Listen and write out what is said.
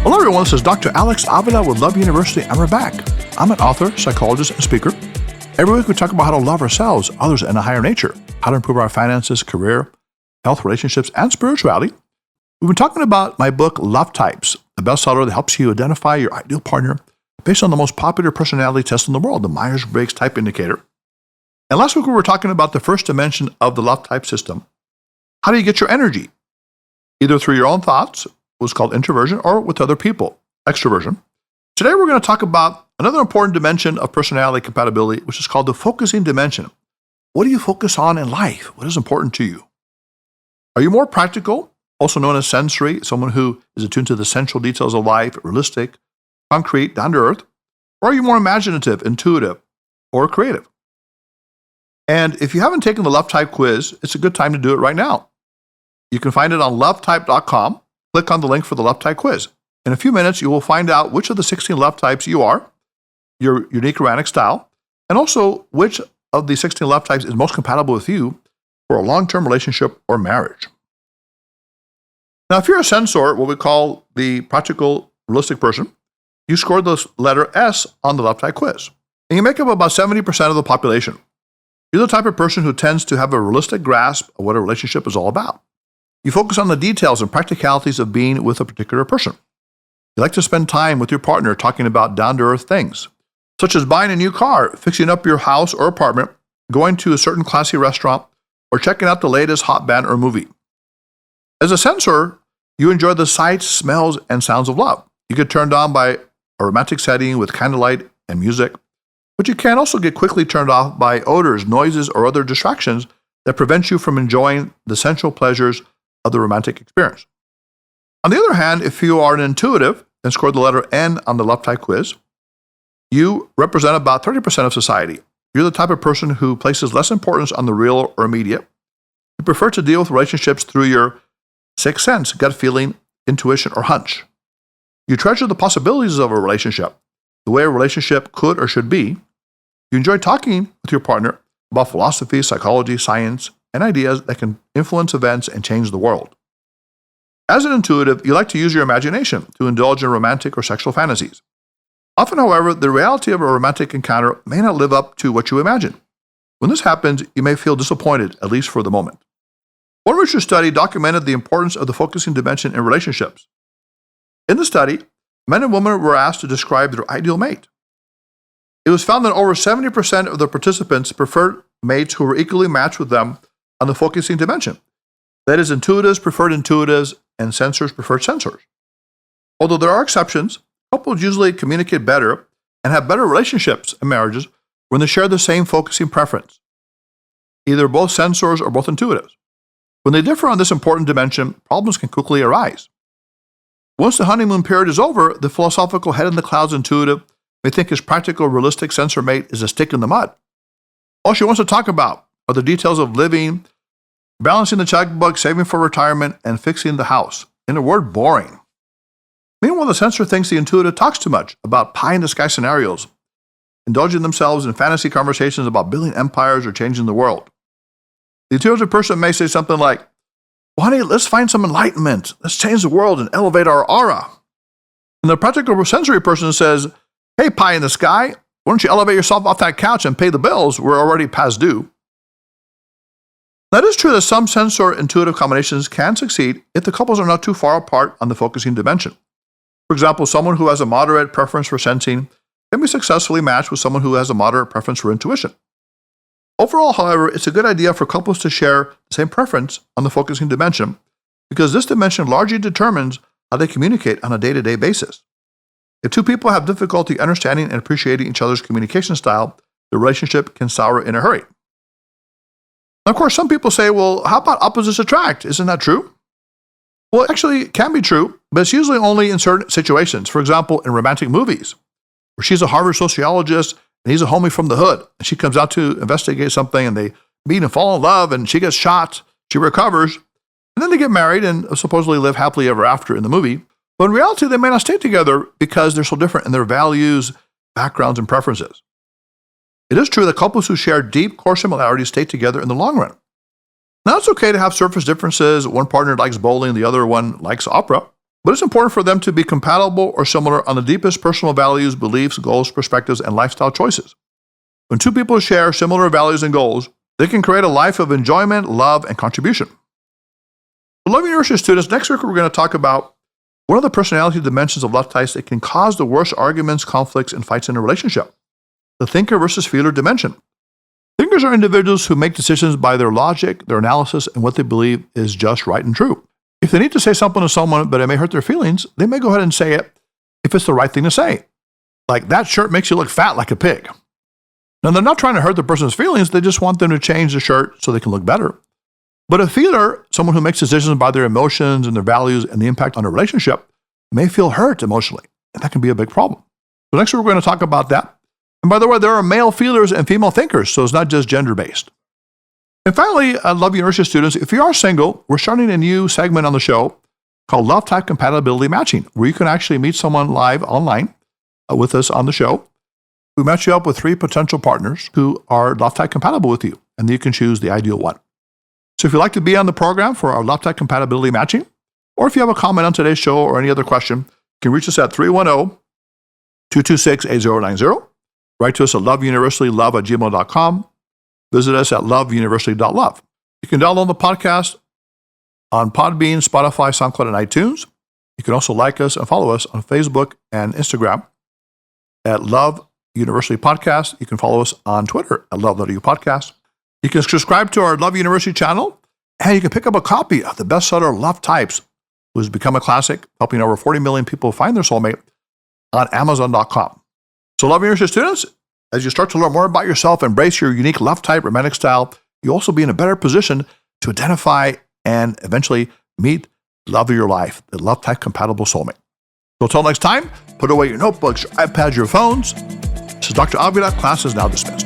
Hello everyone, this is Dr. Alex Avila with Love University, and we're back. I'm an author, psychologist, and speaker. Every week we talk about how to love ourselves, others, and a higher nature, how to improve our finances, career, health, relationships, and spirituality. We've been talking about my book, Love Types, a bestseller that helps you identify your ideal partner based on the most popular personality test in the world, the Myers-Briggs Type Indicator. And last week we were talking about the first dimension of the love type system. How do you get your energy? Either through your own thoughts, what's called introversion, or with other people, extroversion. Today we're going to talk about another important dimension of personality compatibility, which is called the focusing dimension. What do you focus on in life? What is important to you? Are you more practical, also known as sensory, someone who is attuned to the central details of life, realistic, concrete, down to earth? Or are you more imaginative, intuitive, or creative? And if you haven't taken the Love Type quiz, it's a good time to do it right now. You can find it on lovetype.com. Click on the link for the Love Type quiz. In a few minutes, you will find out which of the 16 love types you are, your unique romantic style, and also which of the 16 love types is most compatible with you for a long-term relationship or marriage. Now, if you're a sensor, what we call the practical, realistic person, you scored the letter S on the Love Type quiz. And you make up about 70% of the population. You're the type of person who tends to have a realistic grasp of what a relationship is all about. You focus on the details and practicalities of being with a particular person. You like to spend time with your partner talking about down-to-earth things, such as buying a new car, fixing up your house or apartment, going to a certain classy restaurant, or checking out the latest hot band or movie. As a sensor, you enjoy the sights, smells, and sounds of love. You get turned on by a romantic setting with candlelight and music, but you can also get quickly turned off by odors, noises, or other distractions that prevent you from enjoying the sensual pleasures of the romantic experience. On the other hand, if you are an intuitive and scored the letter N on the Love Type quiz, you represent about 30% of society. You're the type of person who places less importance on the real or immediate. You prefer to deal with relationships through your sixth sense, gut feeling, intuition, or hunch. You treasure the possibilities of a relationship, the way a relationship could or should be. You enjoy talking with your partner about philosophy, psychology, science, and ideas that can influence events and change the world. As an intuitive, you like to use your imagination to indulge in romantic or sexual fantasies. Often, however, the reality of a romantic encounter may not live up to what you imagine. When this happens, you may feel disappointed, at least for the moment. One research study documented the importance of the focusing dimension in relationships. In the study, men and women were asked to describe their ideal mate. It was found that over 70% of the participants preferred mates who were equally matched with them on the focusing dimension. That is, intuitives preferred intuitives and sensors preferred sensors. Although there are exceptions, couples usually communicate better and have better relationships and marriages when they share the same focusing preference, either both sensors or both intuitives. When they differ on this important dimension, problems can quickly arise. Once the honeymoon period is over, the philosophical head in the clouds intuitive may think his practical, realistic sensor mate is a stick in the mud. All she wants to talk about are the details of living, balancing the checkbook, saving for retirement, and fixing the house. In a word, boring. Meanwhile, the sensor thinks the intuitive talks too much about pie-in-the-sky scenarios, indulging themselves in fantasy conversations about building empires or changing the world. The intuitive person may say something like, "Well, honey, let's find some enlightenment. Let's change the world and elevate our aura." And the practical sensory person says, "Hey, pie in the sky, why don't you elevate yourself off that couch and pay the bills? We're already past due." Now, it is true that some sensor-intuitive combinations can succeed if the couples are not too far apart on the focusing dimension. For example, someone who has a moderate preference for sensing can be successfully matched with someone who has a moderate preference for intuition. Overall, however, it's a good idea for couples to share the same preference on the focusing dimension because this dimension largely determines how they communicate on a day-to-day basis. If two people have difficulty understanding and appreciating each other's communication style, the relationship can sour in a hurry. Of course, some people say, well, how about opposites attract? Isn't that true? Well, actually, it can be true, but it's usually only in certain situations. For example, in romantic movies, where she's a Harvard sociologist and he's a homie from the hood, and she comes out to investigate something, and they meet and fall in love, and she gets shot, she recovers, and then they get married and supposedly live happily ever after in the movie. But in reality, they may not stay together because they're so different in their values, backgrounds, and preferences. It is true that couples who share deep core similarities stay together in the long run. Now, it's okay to have surface differences. One partner likes bowling, the other one likes opera. but it's important for them to be compatible or similar on the deepest personal values, beliefs, goals, perspectives, and lifestyle choices. When two people share similar values and goals, they can create a life of enjoyment, love, and contribution. For Love University students, next week we're going to talk about one of the personality dimensions of love types that can cause the worst arguments, conflicts, and fights in a relationship: the thinker versus feeler dimension. Thinkers are individuals who make decisions by their logic, their analysis, and what they believe is just right and true. If they need to say something to someone, but it may hurt their feelings, they may go ahead and say it if it's the right thing to say. Like, that shirt makes you look fat like a pig. Now, they're not trying to hurt the person's feelings, they just want them to change the shirt so they can look better. But a feeler, someone who makes decisions by their emotions and their values and the impact on a relationship, may feel hurt emotionally, and that can be a big problem. So next week we're going to talk about that. And by the way, there are male feelers and female thinkers, so it's not just gender-based. And finally, Love University students, if you are single, we're starting a new segment on the show called Love Type Compatibility Matching, where you can actually meet someone live online with us on the show. We match you up with 3 potential partners who are love type compatible with you, and you can choose the ideal one. So if you'd like to be on the program for our love type compatibility matching, or if you have a comment on today's show or any other question, you can reach us at 310-226-8090. Write to us at loveuniversitylove@gmail.com. Visit us at loveuniversity.love. You can download the podcast on Podbean, Spotify, SoundCloud, and iTunes. You can also like us and follow us on Facebook and Instagram at Love University Podcast. You can follow us on Twitter at LoveWU Podcast. You can subscribe to our Love University channel, and you can pick up a copy of the bestseller Love Types, which has become a classic, helping over 40 million people find their soulmate, on Amazon.com. So Love University students, as you start to learn more about yourself, embrace your unique love type, romantic style, you'll also be in a better position to identify and eventually meet the love of your life, the love type compatible soulmate. So until next time, put away your notebooks, your iPads, your phones. This is Dr. Avila. Class is now dismissed.